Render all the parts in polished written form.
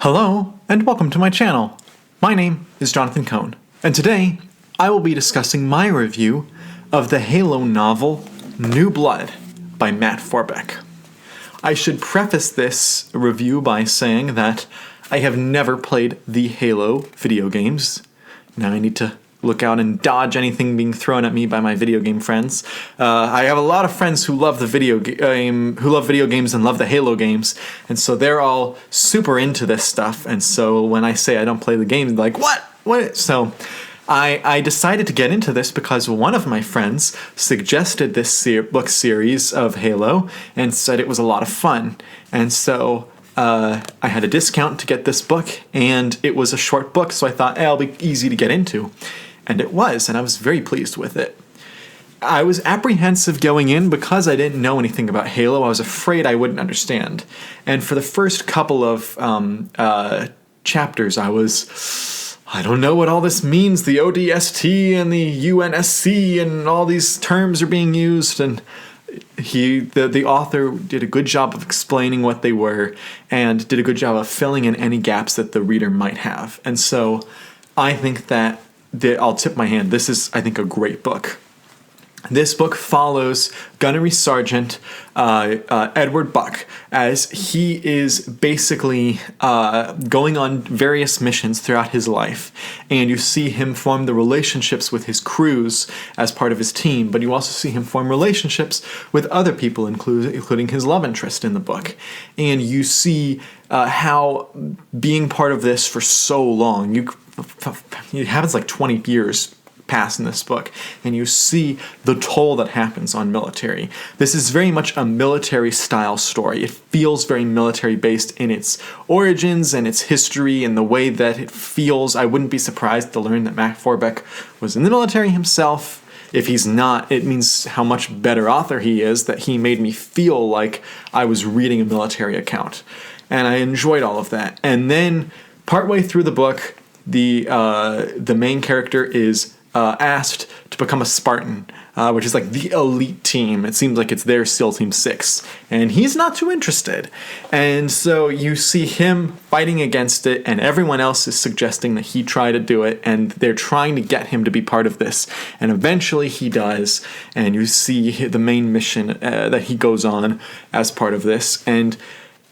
Hello, and welcome to my channel. My name is Jonathan Cohn, and today I will be discussing my review of the Halo novel New Blood by Matt Forbeck. I should preface this review by saying that I have never played the Halo video games. Now I need to look out and dodge anything being thrown at me by my video game friends. I have a lot of friends who love the video games and love the Halo games, and so they're all super into this stuff. And so when I say I don't play the game, they're like, "What? What?" So I decided to get into this because one of my friends suggested this book series of Halo and said it was a lot of fun, and so I had a discount to get this book, and it was a short book, so I thought, it'll be easy to get into. And it was, and I was very pleased with it. I was apprehensive going in because I didn't know anything about Halo. I was afraid I wouldn't understand. And for the first couple of chapters, I don't know what all this means. The ODST and the UNSC and all these terms are being used, and the author did a good job of explaining what they were and did a good job of filling in any gaps that the reader might have. And so I think that I'll tip my hand. This is, I think, a great book. This book follows Gunnery Sergeant Edward Buck as he is basically going on various missions throughout his life. And you see him form the relationships with his crews as part of his team, but you also see him form relationships with other people, including his love interest in the book. And you see how being part of this for so long, it happens like 20 years pass in this book, and you see the toll that happens on military. This is very much a military style story. It feels very military based in its origins and its history and the way that it feels. I wouldn't be surprised to learn that Matt Forbeck was in the military himself. If he's not, it means how much better author he is, that he made me feel like I was reading a military account. And I enjoyed all of that. And then partway through the book, the main character is asked to become a Spartan, which is like the elite team. It seems like it's their SEAL Team 6, and he's not too interested. And so you see him fighting against it, and everyone else is suggesting that he try to do it, and they're trying to get him to be part of this. And eventually he does, and you see the main mission that he goes on as part of this. And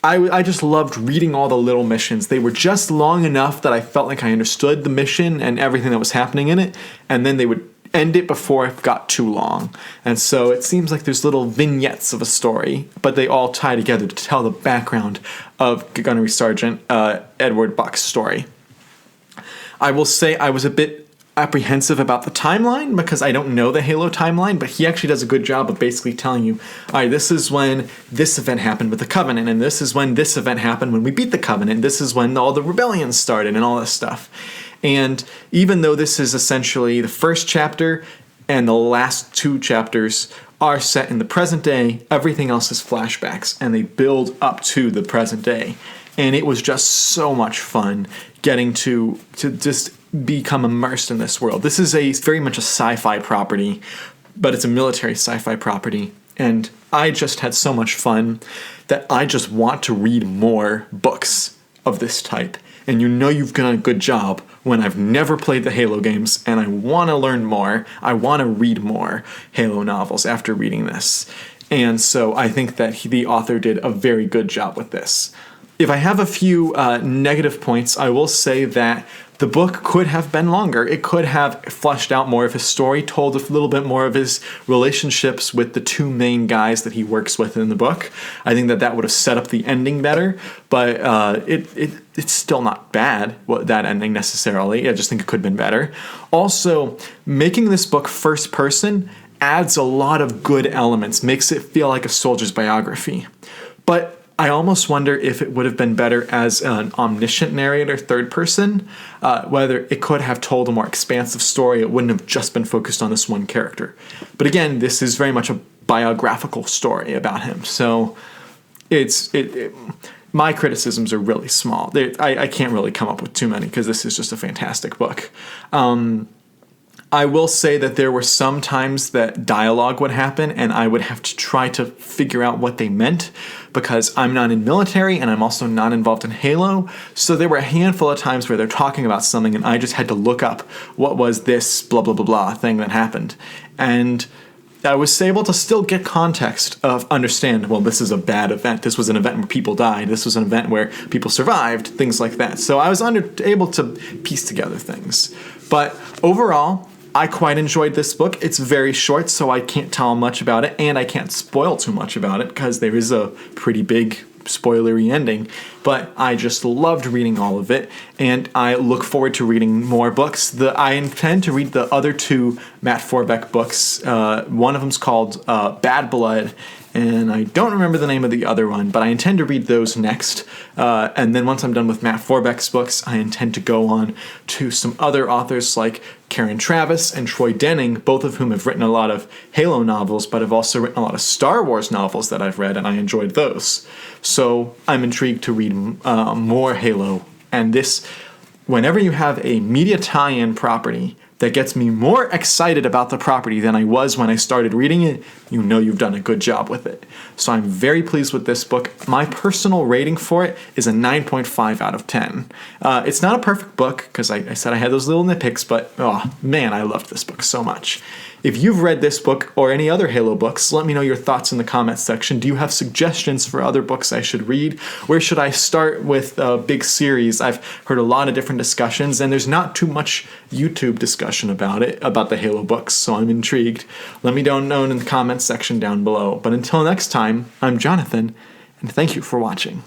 I just loved reading all the little missions. They were just long enough that I felt like I understood the mission and everything that was happening in it, and then they would end it before it got too long. And so it seems like there's little vignettes of a story, but they all tie together to tell the background of Gunnery Sergeant Edward Buck's story. I will say I was a bit apprehensive about the timeline because I don't know the Halo timeline, but he actually does a good job of basically telling you, all right, this is when this event happened with the Covenant, and this is when this event happened when we beat the Covenant, this is when all the rebellions started and all this stuff. And even though this is essentially the first chapter and the last two chapters are set in the present day, everything else is flashbacks, and they build up to the present day. And it was just so much fun getting to just become immersed in this world. This is very much a sci-fi property, but it's a military sci-fi property. And I just had so much fun that I just want to read more books of this type. And you know you've done a good job when I've never played the Halo games and I want to learn more. I want to read more Halo novels after reading this. And so I think that the author did a very good job with this. If I have a few negative points, I will say that the book could have been longer. It could have fleshed out more of his story, told a little bit more of his relationships with the two main guys that he works with in the book. I think that would have set up the ending better, but it's still not bad, that ending necessarily. I just think it could have been better. Also, making this book first person adds a lot of good elements, makes it feel like a soldier's biography. But I almost wonder if it would have been better as an omniscient narrator, third person, whether it could have told a more expansive story. It wouldn't have just been focused on this one character. But again, this is very much a biographical story about him. So my criticisms are really small. I can't really come up with too many because this is just a fantastic book. I will say that there were some times that dialogue would happen and I would have to try to figure out what they meant because I'm not in military and I'm also not involved in Halo. So there were a handful of times where they're talking about something and I just had to look up what was this blah, blah, blah, blah thing that happened. And I was able to still get context of understand, well, this is a bad event. This was an event where people died. This was an event where people survived, things like that. So I was able to piece together things. But overall, I quite enjoyed this book. It's very short, so I can't tell much about it, and I can't spoil too much about it because there is a pretty big spoilery ending, but I just loved reading all of it, and I look forward to reading more books. I intend to read the other two Matt Forbeck books. One of them's called Bad Blood, and I don't remember the name of the other one, but I intend to read those next. And then once I'm done with Matt Forbeck's books, I intend to go on to some other authors like Karen Traviss and Troy Denning, both of whom have written a lot of Halo novels, but have also written a lot of Star Wars novels that I've read, and I enjoyed those. So I'm intrigued to read more Halo. And this, whenever you have a media tie-in property that gets me more excited about the property than I was when I started reading it, you know you've done a good job with it. So I'm very pleased with this book. My personal rating for it is a 9.5 out of 10. It's not a perfect book, because I said I had those little nitpicks, but oh man, I loved this book so much. If you've read this book or any other Halo books, let me know your thoughts in the comments section. Do you have suggestions for other books I should read? Where should I start with a big series? I've heard a lot of different discussions, and there's not too much YouTube discussion about it, about the Halo books, so I'm intrigued. Let me know in the comments section down below. But until next time, I'm Jonathan, and thank you for watching.